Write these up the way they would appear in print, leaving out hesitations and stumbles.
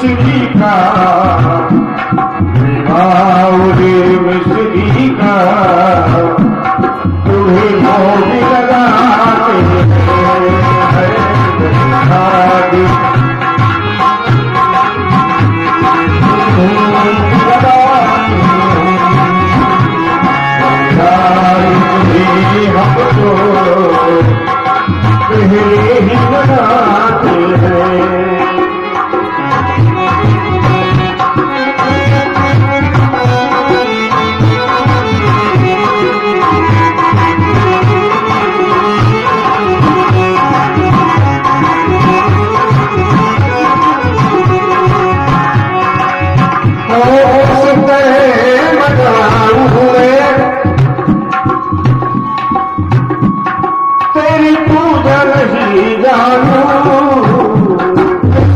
मिश्री का रे मिश्री का तुम्हें भोग लगाते पहले ही बनाते हैं। तेरी पूजा नहीं जानू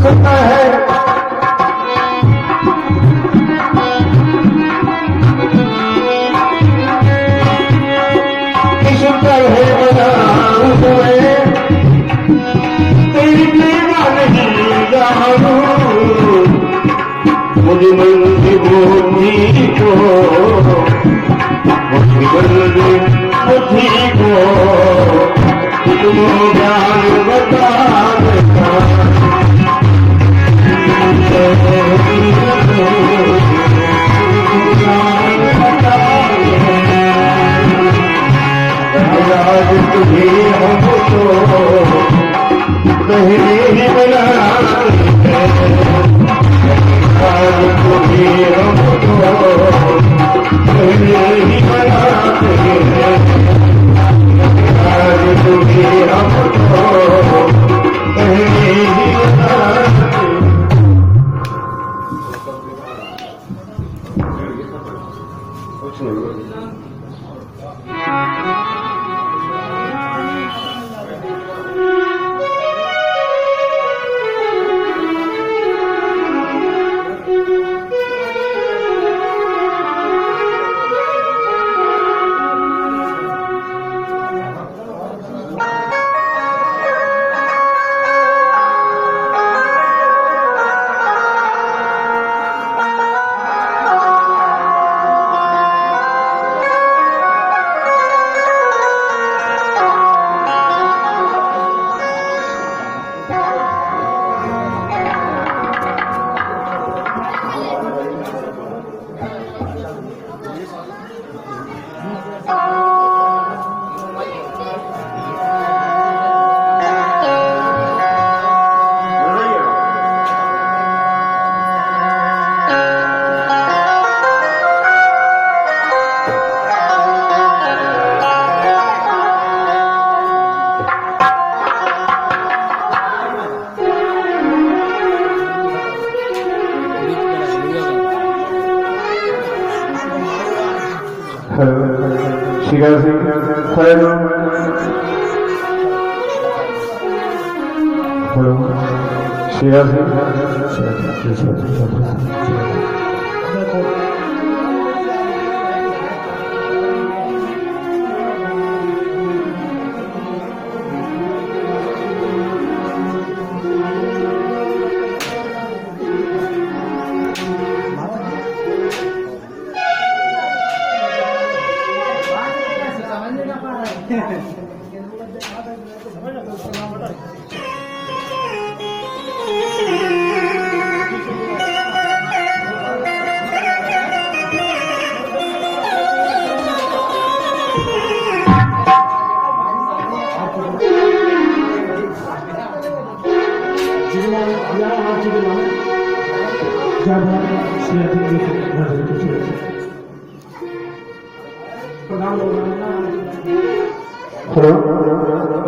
सुनता है बनाऊ तेरी पूजा नहीं जानू मुझे मंदिर बुद्धि को बुद्धि को तुम ज्ञान बता देता आज तुम्हें हमको पहले ही बनाते आज तुम्हें हमको पहले ही बनाते आज तुम्हें हमको पहले ही बनाते।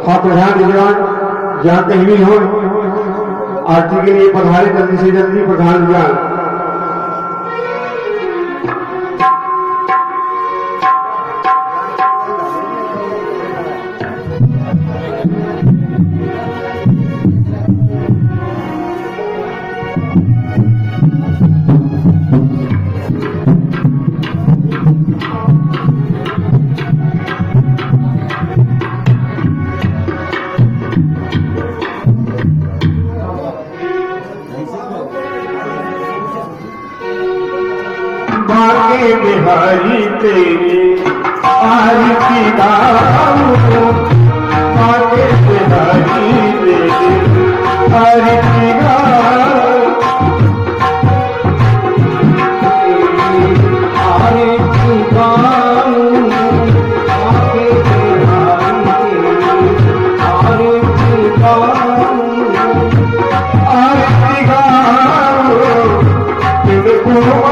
हाँ प्रधान विद्वान जहाँ कहीं भी हो आरती के लिए पधारे जल्दी से जल्दी प्रधान विद्वान। आगे बिहारी तेरी आरती गाऊं, आगे बिहारी तेरी आरती गाऊं, आरती गाऊं, आगे बिहारी तेरी आरती गाऊं, आरती गाऊं, तुमको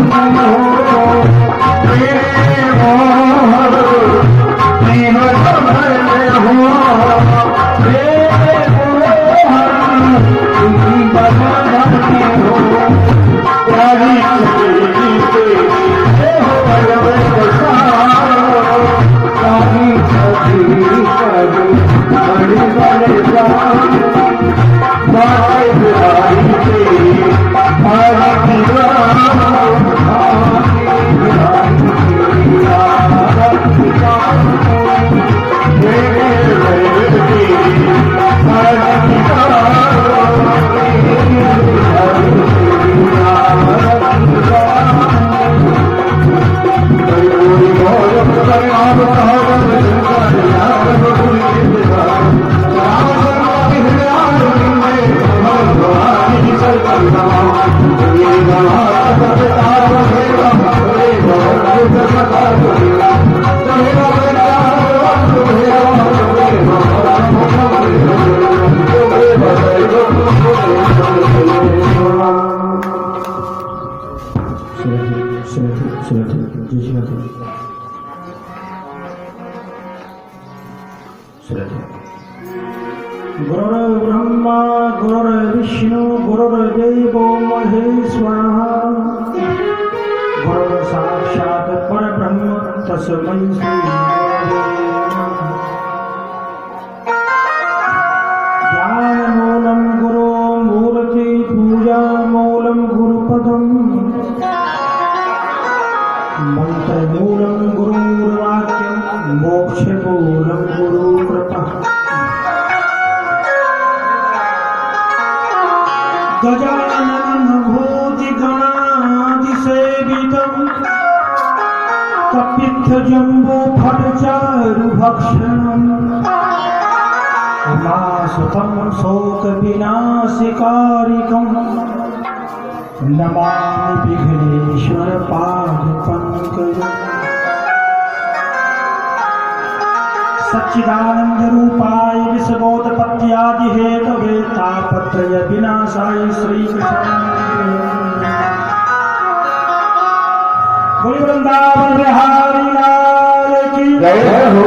Thank you. गुरुर्ब्रह्मा गुरुर्विष्णु गुरुर्देवो महेश्वरः गुरुः साक्षात् परब्रह्म तस्मै श्री ज्ञानमूलं गुरो मूर्ति पूजामूलं गुरुपदम् मंत्रमूलं गुरुर्वाक्यं मोक्षमूलं गुरुकृपा गजाननं भूतिगणादिसेवितं कपित्थजम्बूफलचारुभक्षणम् उमासुतं शोकविनाशकारिकं नमामि विघ्नेश्वरपादपङ्कजम् सच्चिदानंदरूपाय विश्वोत्पत्त्यादिहेतवे तापत्रय विनाशाय श्रीकृष्णाय बोल वृंदावन बिहारी लाल की जय हो।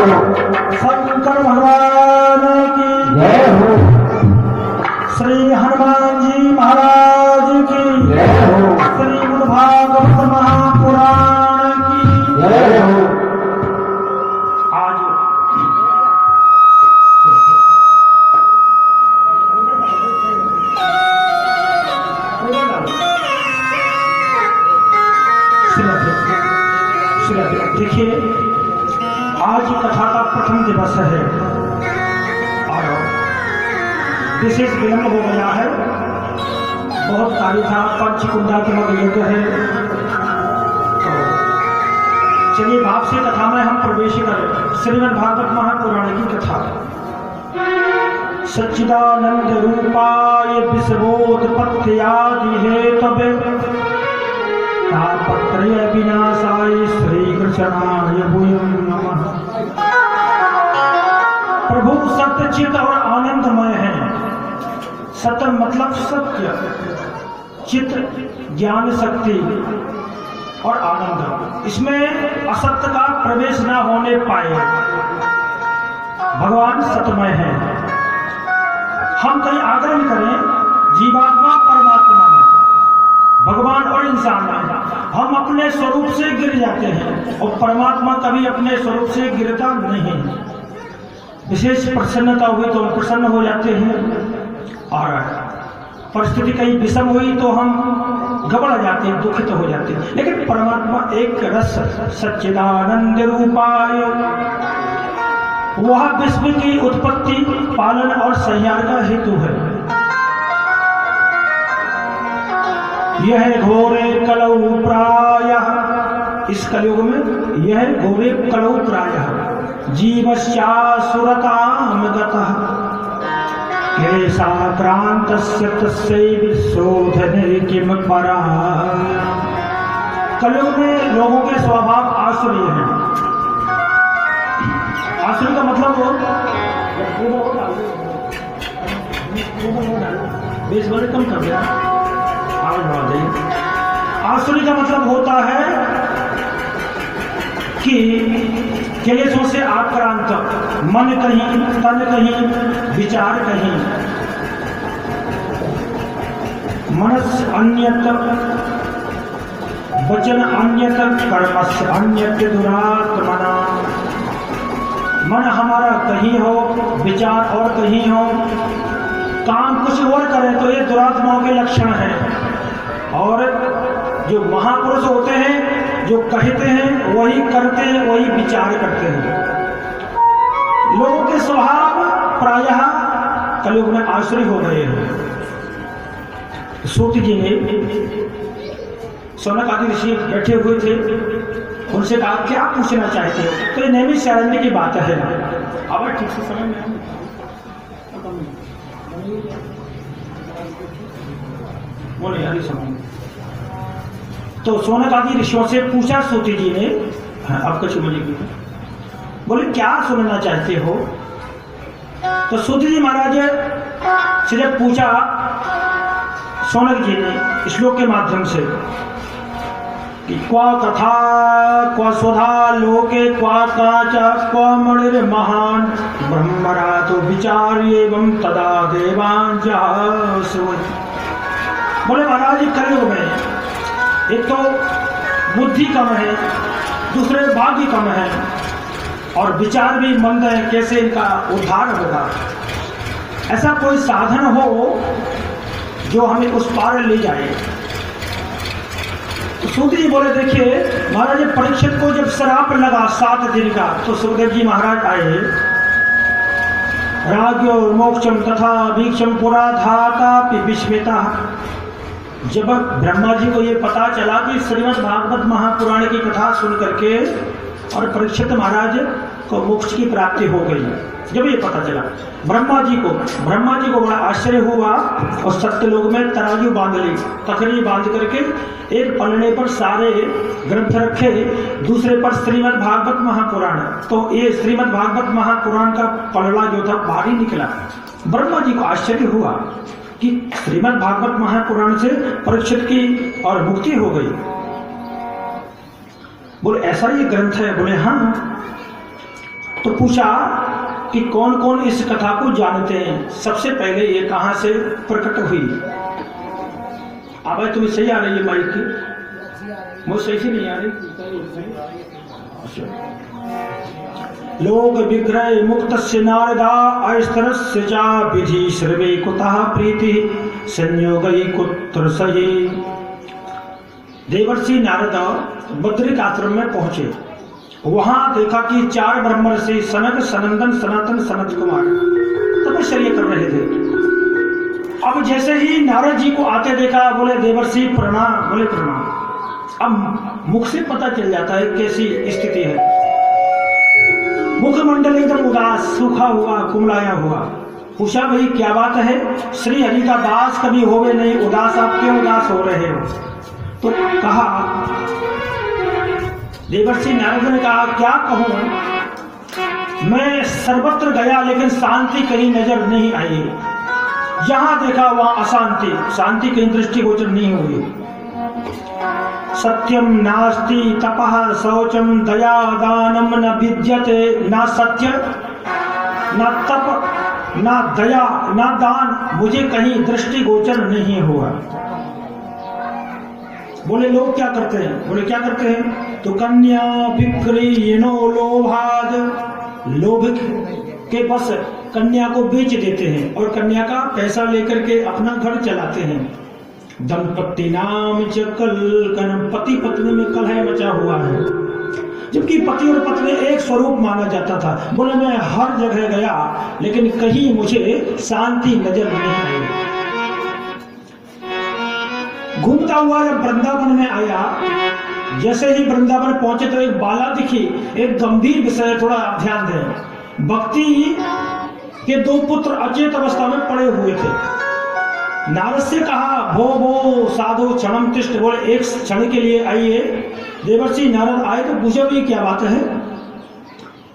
शंकर भगवान की जय हो। श्री हनुमान जी महाराज की जय हो। श्रीमद् भागवत महापुराण की जय हो। आज देखिए, आज कथा का प्रथम दिवस है और विशेष विलंब हो गया है। बहुत कार्य था, पंचकुंडात्मक यज्ञ है। तो चलिए भाव से कथा में हम प्रवेश करें। श्रीमद् भागवत महापुराण की कथा। सच्चिदानंद रूपाय विश्वोत्पत्त्यादि हेतवे तापत्रय विनाशाय श्री कृष्णाय भूयं नमः। प्रभु सत्य चित और आनंदमय है। सत्य मतलब सत्य, चित ज्ञान शक्ति और आनंद, इसमें असत्य का प्रवेश न होने पाए। भगवान सत्यमय है। हम कहीं आग्रह नहीं करें, जीवात्मा परमात्मा में, भगवान और इंसान में हम अपने स्वरूप से गिर जाते हैं और परमात्मा कभी अपने स्वरूप से गिरता नहीं। विशेष प्रसन्नता हुई तो हम प्रसन्न हो जाते हैं और परिस्थिति कहीं विषम हुई तो हम घबरा जाते हैं, दुखित हो जाते हैं। लेकिन परमात्मा एक रस सच्चिदानंद रूपाय, वह विश्व की उत्पत्ति, पालन और संहार का हेतु है। यह घोरे कलौ प्रायः, इस कलयुग में यह घोरे कलौ प्रायः जीवस्यासुरतां गतः क्लेशाक्रान्तस्य तस्यैव शोधने किं परा। कलयुग में लोगों के स्वभाव आसुरी हैं। आसुरी का मतलब बेस बड़े कम कर दिया, आवाज बढ़ा दें। आसुरी का मतलब होता है कि क्लेशों से आक्रांत, मन कहीं, तन कहीं, विचार कहीं, मनस अन्यत, वचन अन्यत, कर्मस्य अन्यत दुरात्मना। मन हमारा कहीं हो, विचार और कहीं हो, काम कुछ और करें तो ये दुरात्माओं के लक्षण हैं। और जो महापुरुष होते हैं, जो कहते हैं वही करते हैं, वही विचार करते हैं। लोगों के स्वभाव प्रायः कलयुग में आसुरी हो गए हैं। सूत जी ने, सौनक आदि ऋषि बैठे हुए थे, उनसे कहा क्या पूछना चाहते हो? तो ये नैमिष शारण्य की बात है। अब ठीक से समझ में बोले यार समझ तो शौनक आदि ऋषियों से पूछा सूति जी ने, अब कुछ बोलिए, बोले क्या सुनना चाहते हो? तो सूति जी महाराज से जब पूछा शौनक जी ने श्लोक के माध्यम से कि क्वा कथा क्वा स्वधा लोके क्वा काचा क्वा मणिर महान ब्रह्मरा तो विचार एवं तदा देवान जासुवति। बोले महाराज कलयुग में एक तो बुद्धि कम है, दूसरे भाग्य कम है और विचार भी मंद है, कैसे इनका उद्धार होगा? ऐसा कोई साधन हो जो हमें उस पार ले जाए। तो सूत जी बोले देखिए महाराज परीक्षित को जब श्राप लगा 7 दिन का, तो सुखदेव जी महाराज आए, राज्यो मोक्षम तथा वीक्षम पुरा धाता विस्मिता। जब ब्रह्मा जी को ये पता चला कि श्रीमद् भागवत महापुराण की कथा सुन करके और परीक्षित महाराज को मोक्ष की प्राप्ति हो गई, जब ये पता चला ब्रह्मा जी को बड़ा आश्चर्य हुआ और सत्यलोक में तराजू बांध ली, तखरी बांध करके एक पलड़े पर सारे ग्रंथ रखे, दूसरे पर श्रीमद् भागवत महापुराण। तो ये श्रीमद् भागवत महापुराण का पलड़ा जो था भारी निकला। ब्रह्मा जी को आश्चर्य हुआ कि श्रीमद् भागवत महापुराण से परीक्षित की और मुक्ति हो गई। बोले ऐसा ये ग्रंथ है? बोले हाँ। तो पूछा कि कौन कौन इस कथा को जानते हैं? सबसे पहले ये कहां से प्रकट हुई? आवाज तुम्हें सही आ रही है माइक की? मुझे सही से नहीं आ रही। लोक विग्रह मुक्त से नारदा अस्त्रस्य चा विधि सर्वे कुतः प्रीति संयोगई कुत्र सही। देवर्षि नारदा बद्रिक आश्रम में पहुंचे, वहां देखा कि 4 ब्रह्मर्षि सनक, सनंदन, सनातन, सनत कुमार तपस्या कर रहे थे। अब जैसे ही नारद जी को आते देखा, बोले देवर्षि प्रणाम। बोले प्रणाम। अब मुख से पता चल जाता है कैसी स्थिति है। मुखमंडल एकदम उदास, सूखा हुआ, कुमलाया हुआ। पूछा भाई क्या बात है? श्री हरि का दास कभी होवे नहीं, उदास आप क्यों उदास हो रहे हो? तो कहा, देवर्षि नारद ने कहा क्या कहूं, मैं सर्वत्र गया लेकिन शांति कहीं नजर नहीं आई। जहां देखा वहां अशांति, शांति कहीं दृष्टिगोचर नहीं हुई। सत्यम नास्ति तपः शौचम दया दानम न विद्यते। ना सत्य, ना तप, ना दया, ना दान मुझे कहीं दृष्टिगोचर नहीं हुआ। बोले लोग क्या करते हैं? बोले क्या करते हैं? तो कन्या विक्रीणो लोभाद, लोभ के बस कन्या को बेच देते हैं और कन्या का पैसा लेकर के अपना घर चलाते हैं। दंपति नाम च कलकन, पति पत्नी में कलह मचा हुआ है, जबकि पति और पत्नी एक स्वरूप माना जाता था। बोले मैं हर जगह गया लेकिन कहीं मुझे शांति नजर नहीं आई। घूमता हुआ जब वृंदावन में आया, जैसे ही वृंदावन पहुंचे तो एक बाला दिखी। एक गंभीर विषय, थोड़ा ध्यान दें। भक्ति के 2 पुत्र अचेत अवस्था में पड़े हुए थे। नारद से कहा भो साधु क्षणम तिष्ठ। बोले एक क्षण के लिए आइए। देवर्षि नारद आए तो पूछा भी क्या बात है?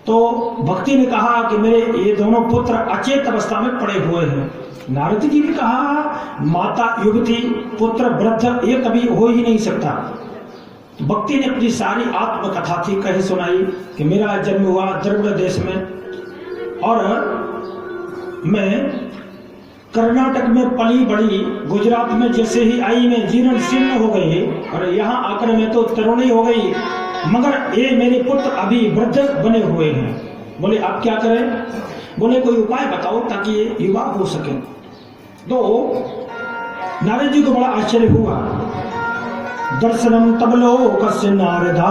तो भक्ति ने कहा कि मेरे ये दोनों पुत्र अचेत अवस्था में पड़े हुए हैं। नारद जी ने कहा माता युवती, पुत्र वृद्ध, ये कभी हो ही नहीं सकता। भक्ति ने अपनी सारी आत्मकथा थी कही सुनाई कि मेरा जन्म हुआ द्रविड़ देश में और मैं कर्नाटक में पली बड़ी, गुजरात में जैसे ही आई मैं जीर्ण शीर्ण हो गई और यहाँ आकर मैं तो तरुणी हो गई, मगर ये मेरे पुत्र अभी वृद्ध बने हुए हैं। बोले आप क्या करें? बोले कोई उपाय बताओ ताकि ये युवा हो सके। तो नारद जी को बड़ा आश्चर्य हुआ। दर्शनम तबलो कस्य नारदा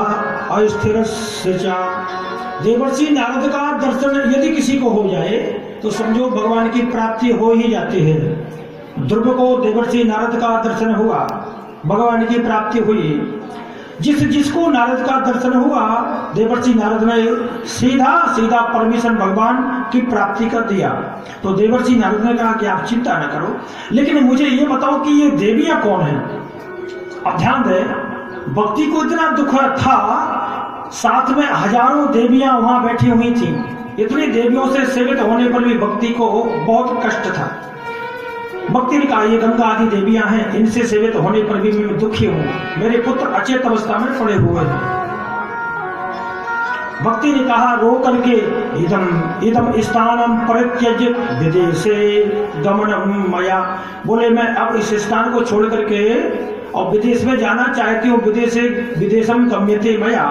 अस्थिर सचा। देवर्षि नारद का दर्शन यदि किसी को हो जाए तो समझो भगवान की प्राप्ति हो ही जाती है। ध्रुव को देवर्षि नारद का दर्शन हुआ, भगवान की प्राप्ति हुई। जिसको नारद का दर्शन हुआ, देवर्षि नारद ने सीधा परमिशन भगवान की प्राप्ति कर दिया। तो देवर्षि नारद ने कहा कि आप चिंता न करो, लेकिन मुझे ये बताओ कि ये देवियां कौन हैं? अब ध्यान दें, भक्ति को इतना दुख था, साथ में हजारों देवियां वहां बैठी हुई थी। इतनी देवियों से सेवित होने पर भी भक्ति को बहुत कष्ट था। भक्ति ने कहा, ये गंगा आदि देवियां हैं, इनसे सेवित होने पर भी मैं दुखी हूं, मेरे पुत्र अचेत अवस्था में पड़े हुए हैं। भक्ति ने कहा रो करके, इदम इदम स्थानम परित्यज्य विदेशे गमनम मया, बोले मैं अब इस स्थान को छोड़ करके और विदेश में जाना चाहती हूँ। विदेशम गम्यते मया।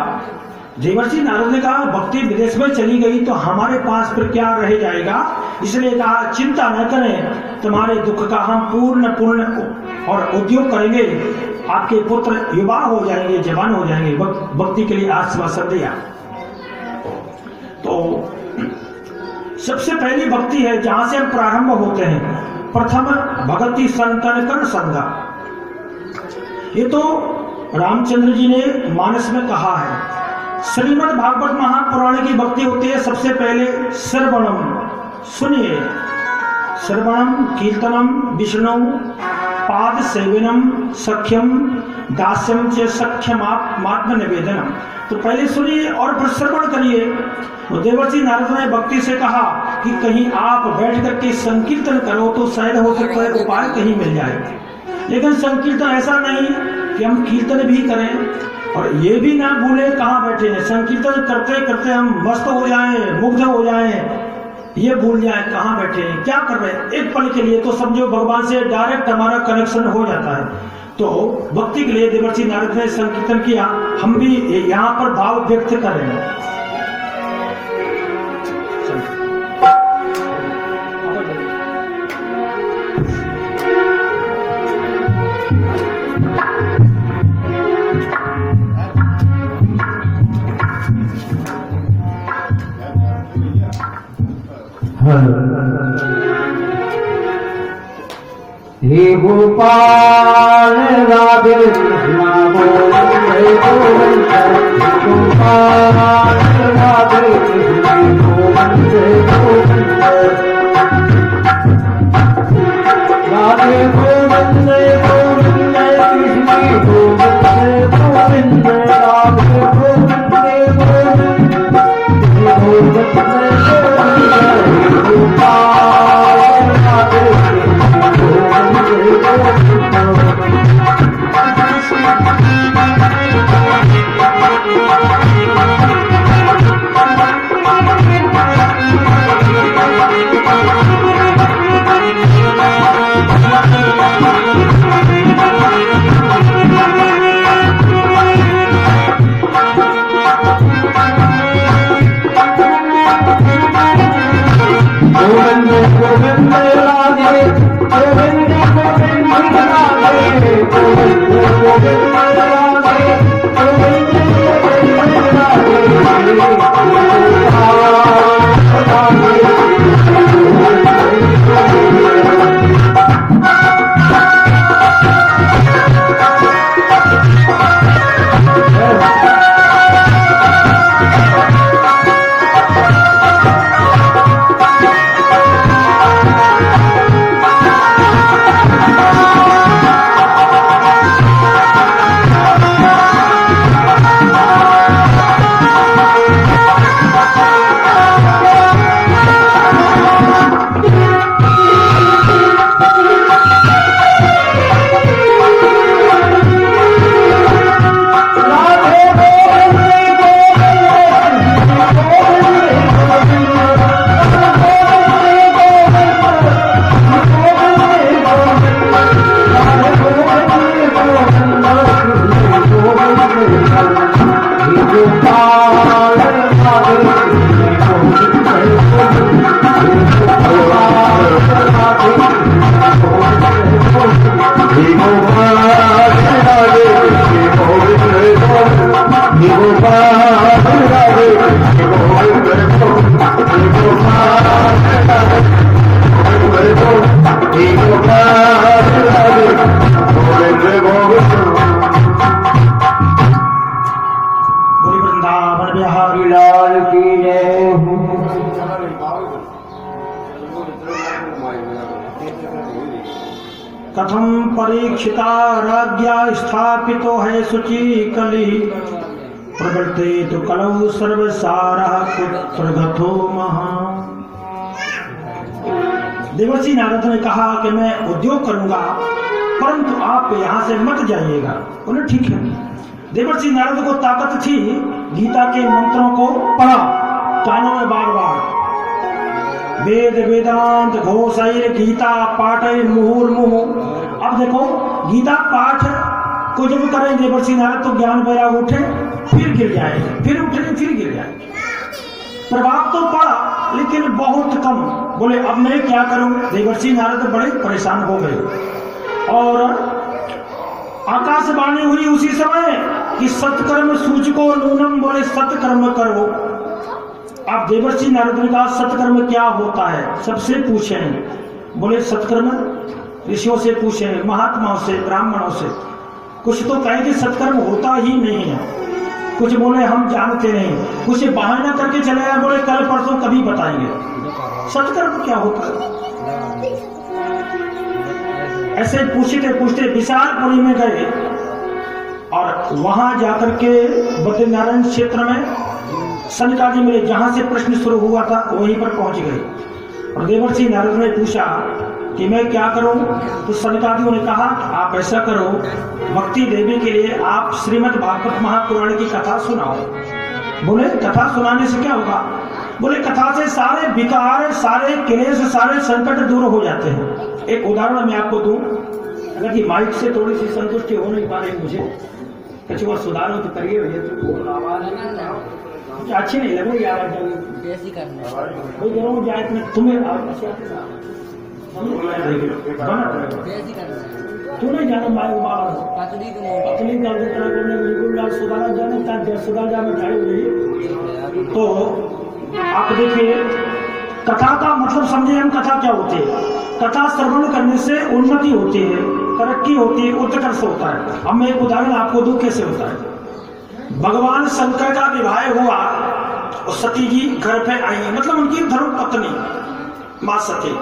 देवर्षि नारद ने कहा भक्ति विदेश में चली गई तो हमारे पास फिर क्या रह जाएगा, इसलिए कहा चिंता न करें, तुम्हारे दुख का हम पूर्ण और उद्योग करेंगे, आपके पुत्र युवा हो जाएंगे, जवान हो जाएंगे। भक्ति के लिए आश्वासन दिया। तो सबसे पहली भक्ति है जहां से हम प्रारंभ होते हैं, प्रथम भगति संतन कर संगा। ये तो रामचंद्र जी ने मानस में कहा है। श्रीमद् भागवत महापुराण की भक्ति होती है सबसे पहले श्रवणम, सुनिए, श्रवणम कीर्तनम विष्णु पाद सेवनम सख्यम दास्यम च सख्यम आत्म निवेदनम। तो पहले सुनिए और फिर श्रवण करिए। तो देवर्षि नारद ने भक्ति से कहा कि कहीं आप बैठ करके संकीर्तन करो तो शायद हो सकता है उपाय कहीं मिल जाए, लेकिन संकीर्तन ऐसा नहीं कि हम कीर्तन भी करें और ये भी ना भूले कहाँ बैठे हैं। संकीर्तन करते करते हम मस्त हो जाएं, मुग्ध हो जाएं, ये भूल जाए कहाँ बैठे हैं, क्या कर रहे हैं। एक पल के लिए तो समझो भगवान से डायरेक्ट हमारा कनेक्शन हो जाता है। तो भक्ति के लिए देवर्षि नारद ने संकीर्तन किया, हम भी यहाँ पर भाव व्यक्त कर रहे हैं। हे गोपाल राधे कृष्णा गोविंद गोविंद, गोपाल राधे कृष्णा गोविंद गोविंद, राधे गोविंद गोविंद कृष्ण गोविंद गोविंद, राधे गोविंद गोविंद गोविंद गोपाल राधे कथम परीक्षिता राज्ञा स्थापितो है शुचि कली प्रवर्ते तो कलौ सर्वसारा पुत्रगतो महा। देवर्षि नारद ने कहा कि मैं उद्योग करूंगा परंतु आप यहाँ से मत जाइएगा। बोले ठीक है। देवर्षि नारद को ताकत थी, गीता के मंत्रों को पढ़ा कानों में बार बार, वेद वेदांत घोषैर गीता पाठैर मुहुर्मुहुः। अब देखो गीता पाठ को जब करें देवर्षि नारद तो ज्ञान वैराग उठे फिर गिर जाए, फिर उठे फिर गिर जाए। प्रभाव तो पड़ा लेकिन बहुत कम। बोले अब मैं क्या करूं। देवर्षि नारद बड़े परेशान हो गए और आकाशवाणी हुई उसी समय कि सत्कर्म सूचको नूनम। बोले सत्कर्म करो। अब देवर्षि नारद ने कहा सत्कर्म क्या होता है, सबसे पूछे। बोले सत्कर्म ऋषियों से पूछे, महात्माओं से, ब्राह्मणों से। कुछ तो कहे कि सत्कर्म होता ही नहीं है, कुछ बोले हम जानते नहीं, कुछ बहाना करके चले गए, बोले कल परसों कभी बताएंगे सत्कर्म क्या होता है। ऐसे पूछते पूछते विशालपुरी में गए और वहां जाकर के बद्रीनारायण क्षेत्र में सनकादि मिले, जहां से प्रश्न शुरू हुआ था वहीं पर पहुंच गए। और देवर्षि नारद ने पूछा कि मैं क्या करूं। तो सनकादियों ने कहा आप ऐसा करो, भक्ति देवी के लिए आप श्रीमद् भागवत महापुराण की कथा सुनाओ। बोले कथा सुनाने से क्या होगा। बोले कथा से सारे विकार, सारे क्लेश, सारे संकट दूर हो जाते हैं। एक उदाहरण मैं आपको दूं, अगर कि माइक से थोड़ी सी संतुष्टि हो नहीं पा रही मुझे, कुछ और सुधारो तो करिए भैया। तो अच्छी नहीं लग रही आवाज तुम्हें तू नहीं जाना माइक पतली कर सुधारा जाने सुधार जाना चाहिए। तो आप देखिए कथा का मतलब समझे हम, कथा क्या होती है। कथा श्रवण करने से उन्नति होती है, तरक्की होती है, उत्कर्ष होता है। अब मैं एक उदाहरण आपको दूं कैसे होता है। भगवान शंकर का विवाह हुआ और सती जी घर पे आई, मतलब उनकी धर्म पत्नी मां सती।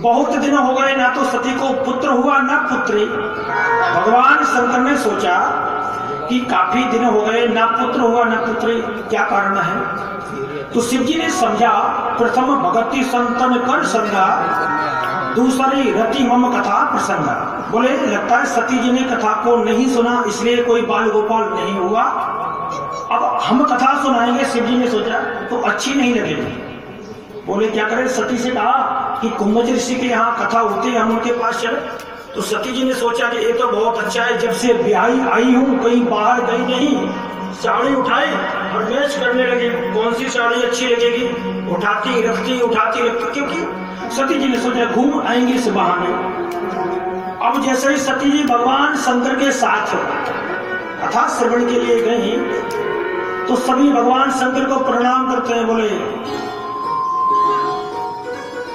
बहुत दिन हो गए ना तो सती को पुत्र हुआ ना पुत्री। भगवान शंकर ने सोचा कि काफी दिन हो गए ना पुत्र हुआ ना पुत्री, क्या कारण है। तो शिव जी ने समझा प्रथम भगति संतन कर संगा, दूसरी रति मम कथा प्रसंगा। बोले लगता है सती जी ने कथा को नहीं सुना इसलिए कोई बाल गोपाल नहीं हुआ, अब हम कथा सुनाएंगे। शिव जी ने सोचा तो अच्छी नहीं लगेगी। बोले क्या करें। सती से कहा कि कुंभज ऋषि के यहाँ कथा होती है, हम उनके पास चले। तो सती जी ने सोचा कि ये तो बहुत अच्छा है, जब से ब्याही आई हूँ कहीं बाहर गई नहीं, साड़ी उठाई और मैच करने लगी कौन सी साड़ी अच्छी लगेगी, उठाती रखती क्योंकि सती जी ने सोचा घूम आएंगे इस बहाने। अब जैसे ही सती जी भगवान शंकर के साथ कथा श्रवण के लिए गई तो सभी भगवान शंकर को प्रणाम करते हैं। बोले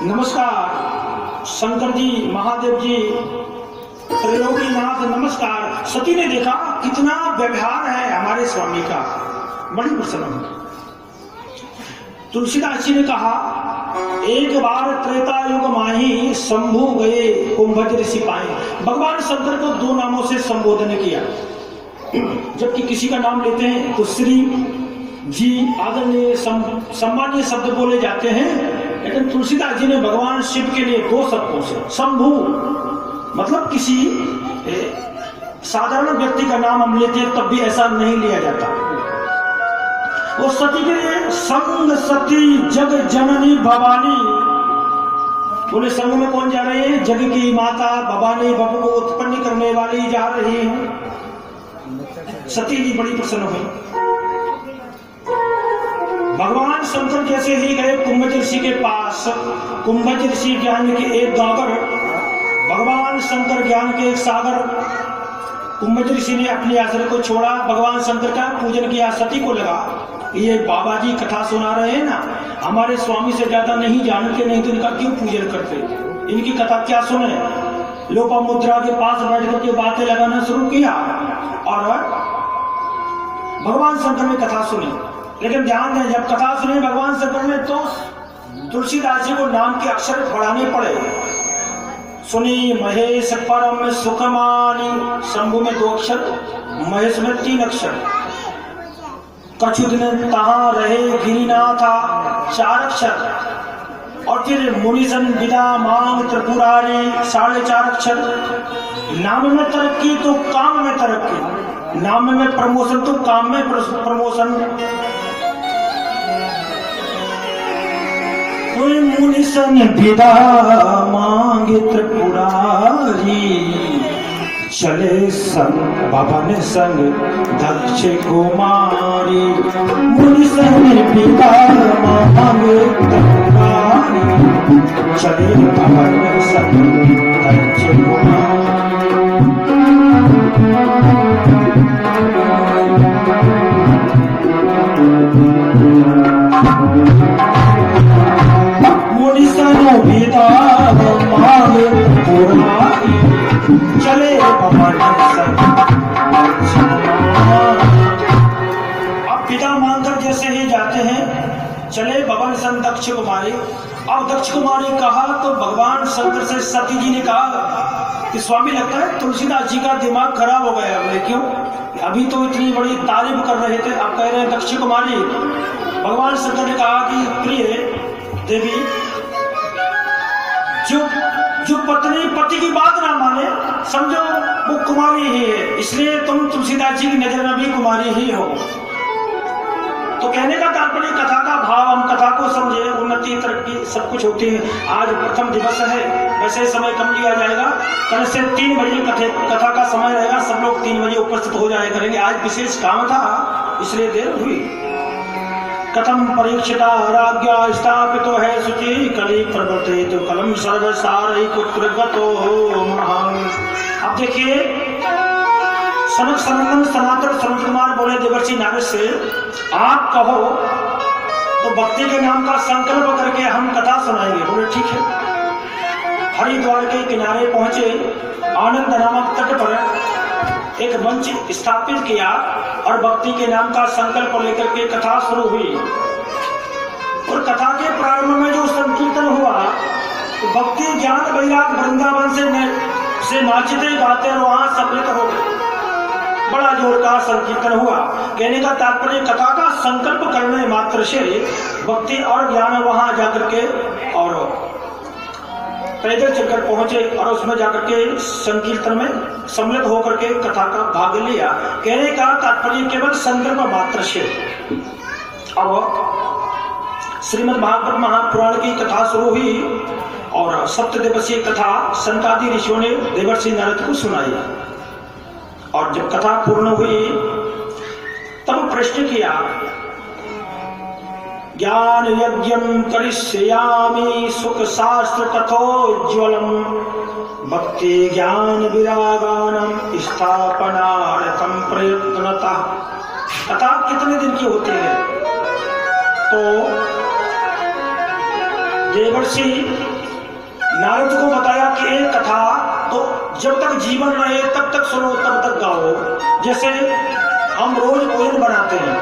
नमस्कार शंकर जी, महादेव जी, त्रैलोकीनाथ नमस्कार। सती ने देखा कितना व्यवहार है हमारे स्वामी का, बड़ी प्रसन्न हुई। तुलसीदास जी ने कहा एक बार त्रेता युग माही शंभु गए कुंभज ऋषि पाए। भगवान शंकर को दो नामों से संबोधन किया, जबकि किसी का नाम लेते हैं तो श्री जी आदरणीय सम्मानीय शब्द बोले जाते हैं, लेकिन तुलसीदास जी ने भगवान शिव के लिए दो शब्दों से शंभु मतलब किसी साधारण व्यक्ति का नाम हम लेते हैं तब भी ऐसा नहीं लिया जाता। वो सती के लिए संग सती जग जननी भवानी। बोले संग में कौन जा रहे हैं। जग की माता भवानी, बबू को उत्पन्न करने वाली जा रही है। सती जी बड़ी प्रसन्न हुई। भगवान शंकर जैसे ही गए कुंभज ऋषि के पास, कुंभज ऋषि ज्ञान के एक गागर, भगवान शंकर ज्ञान के एक सागर। कुंभज ऋषि ने अपने आश्रय को छोड़ा, भगवान शंकर का पूजन किया। सती को लगा ये बाबा जी कथा सुना रहे हैं ना, हमारे स्वामी से ज्यादा नहीं जानते, नहीं तो इनका क्यों पूजन करते, इनकी कथा क्या सुने। लोपामुद्रा के पास बैठ करके बातें लगाना शुरू किया और भगवान शंकर ने कथा सुनी। लेकिन ध्यान दें, जब कथा सुनी भगवान शंकर ने तो तुलसीदास जी को नाम के अक्षर बढ़ाने पड़े। सुनी महेश परम सुखमानी। शंभु में 2 अक्षर, महेश में 3 अक्षर। कछु दिन तहाँ रहे गिरिनाथा, 4 अक्षर। और फिर मुनिजन विदा मांग त्रिपुरारी, 4.5 अक्षर। नाम में तरक्की तो काम में तरक्की, नाम में प्रमोशन तो काम में प्रमोशन। कोई मुनिसन विदा मांगे त्रिपुरारी, चले संग भवन संग दक्ष कुमारी। मुनिसन विदा मांगे त्रिपुरारी, चले भवन संग दक्ष कुमारी। विदा मांगे त्रिपुरारी, चले भवन संग। अब विदा मांगकर जैसे ही जाते हैं, चले भवन संग दक्ष कुमारी। अब दक्ष कुमारी कहा तो भगवान शंकर से सती जी ने कहा कि स्वामी लगता है तुलसीदास जी का दिमाग खराब हो गया। बोले क्यों? अभी तो इतनी बड़ी तारीफ कर रहे थे, अब कह रहे हैं दक्ष कुमारी। भगवान शंकर ने कहा कि प्रिय देवी, जो पत्नी पति की बात ना माने, समझो वो कुमारी ही है, इसलिए तुम तुलसीदास जी की नजर में भी कुमारी ही हो। तो कहने का तात्पर्य कथा का भाव, हम कथा को समझे, उन्नति तरक्की सब कुछ होती है। आज प्रथम दिवस है, वैसे समय कम लिया जाएगा। कल से 3 बजे कथा का समय रहेगा, सब लोग 3 बजे उपस्थित हो जाया करेंगे। आज विशेष काम था इसलिए देर हुई। कथम परीक्षिता राज्ञा स्थापितो है शुचि, कली प्रवर्ते तो कलम सर्वसार पुत्रगतो महान। अब देखिए, सनक सनंदन सनातन सनत कुमार बोले देवर्षि नारद से, आप कहो तो भक्ति के नाम का संकल्प करके हम कथा सुनाएंगे। बोले ठीक है। हरिद्वार के किनारे पहुंचे, आनंद नामक तट पर एक मंच स्थापित किया और भक्ति के नाम का संकल्प लेकर के कथा शुरू हुई। और कथा के प्रारंभ में जो संकीर्तन हुआ, तो भक्ति ज्ञान वैराग वृंदावन से नाचते गाते और वहां सम्मिलित हो गए। बड़ा जोरदार संकीर्तन हुआ। कहने का तात्पर्य कथा का संकल्प करने मात्र से भक्ति और ज्ञान वहां जाकर के और पैदल चलकर पहुंचे और उसमें जाकर के संकीर्तन में सम्मिलित होकर के कथा का भाग लिया। कहने का तात्पर्य केवल संकल्प मात्र से। अब श्रीमद् भागवत महापुराण की कथा शुरू हुई और 7 दिवसीय कथा संतादि ऋषियों ने देवर्षि नारद को सुनाई। और जब कथा पूर्ण हुई तब प्रश्न किया, ज्ञान यज्ञम करिष्यामि सुख शास्त्र कथोज्वलम, भक्ति ज्ञान विरागानम स्थापनार्थम प्रयत्नतः। कथा कितने दिन की होती है? तो देवर्षि नारद को बताया कि एक कथा तो जब तक जीवन रहे तब तक सुनो, तब तक गाओ। जैसे हम रोज भोजन बनाते हैं,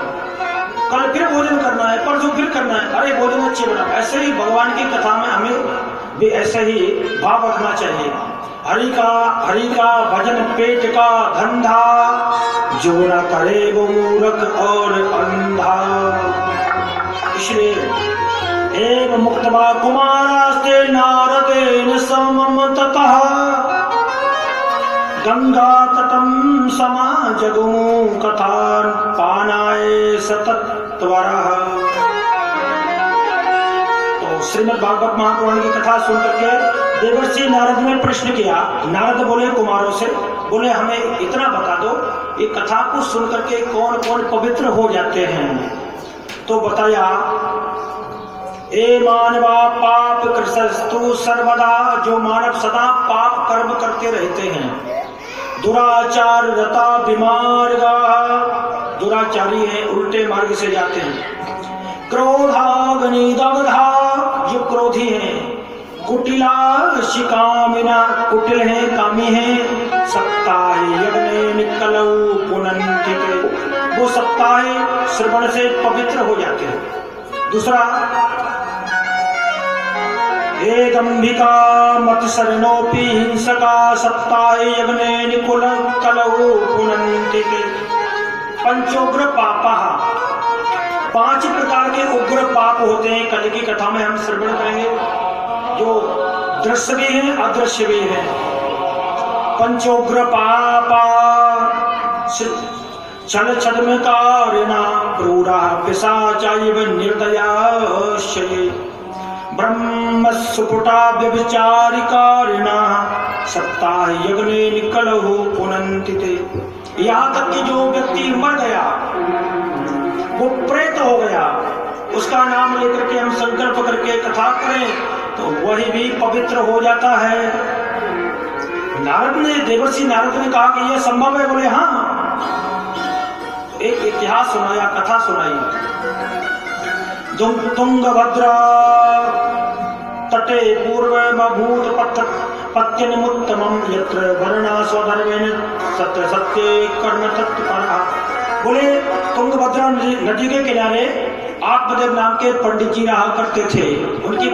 कल फिर भोजन करना है, परसों फिर करना है, अरे भोजन अच्छे बना। ऐसे ही भगवान की कथा में हमें भी ऐसे ही भाव रखना चाहिए। हरि का भजन पेट का धंधा, जो न करे वो मूर्ख और अंधा। इसलिए एव मुक्तवा कुमारास्ते नारदेन समम ततः, गंगा तटम समाजगु कथान पानाय सतत्वरः। तो श्रीमद् भागवत महापुराण की कथा सुन करके देवर्षि नारद ने प्रश्न किया। नारद बोले कुमारों से, बोले हमें इतना बता दो, ये कथा को सुन करके कौन कौन पवित्र हो जाते हैं? तो बताया, ए मानवा पाप कृतस्तु सर्वदा, जो मानव सदा पाप कर्म करते रहते हैं। दुराचार रता विमार्गा, दुराचारी है, उल्टे मार्ग से जाते हैं। क्रोधाग्नि दग्धा, जो क्रोधी है। कुटिला शिकामिना, कुटिल है, कामी है। सप्ताह यज्ञ निकलौ पुनन्तिते, वो सप्ताह श्रवण से पवित्र हो जाते हैं। दूसरा, एदंबिका मत शरणोपि हिंसका सत्ताहि यज्ञे निकुल कलहु पुनन्ति ते। पंचोग्र पापा, 5 प्रकार के उग्र पाप होते हैं। कल की कथा में हम श्रवण करेंगे, जो दृश्य भी हैं अदृश्य भी हैं। पंचोग्र पापा छल छद्मकारिणा क्रूरा पिशाचैव निर्दयाश्चये ब्रह्म सुपुटा व्यभिचारिकारिणा सत्ताः यज्ञे निकलहु पुनन्ति ते। यहाँ तक कि जो व्यक्ति मर गया, वो प्रेत हो गया, उसका नाम लेकर के हम संकल्प करके कथा करें तो वही भी पवित्र हो जाता है। नारद ने, देवर्षि नारद ने कहा कि यह संभव है? बोले हाँ। एक इतिहास सुनाया, कथा सुनाई। तुंगभद्रा तटे पूर्व बभूत पत्यनिमुत्तमं यत्र वर्णा स्वधर्मेण सत्य सत्ये कर्म तत्परः। बोले तुंगभद्रा नदी के किनारे आत्मदेव नाम के पंडित जी रहा करते थे। उनकी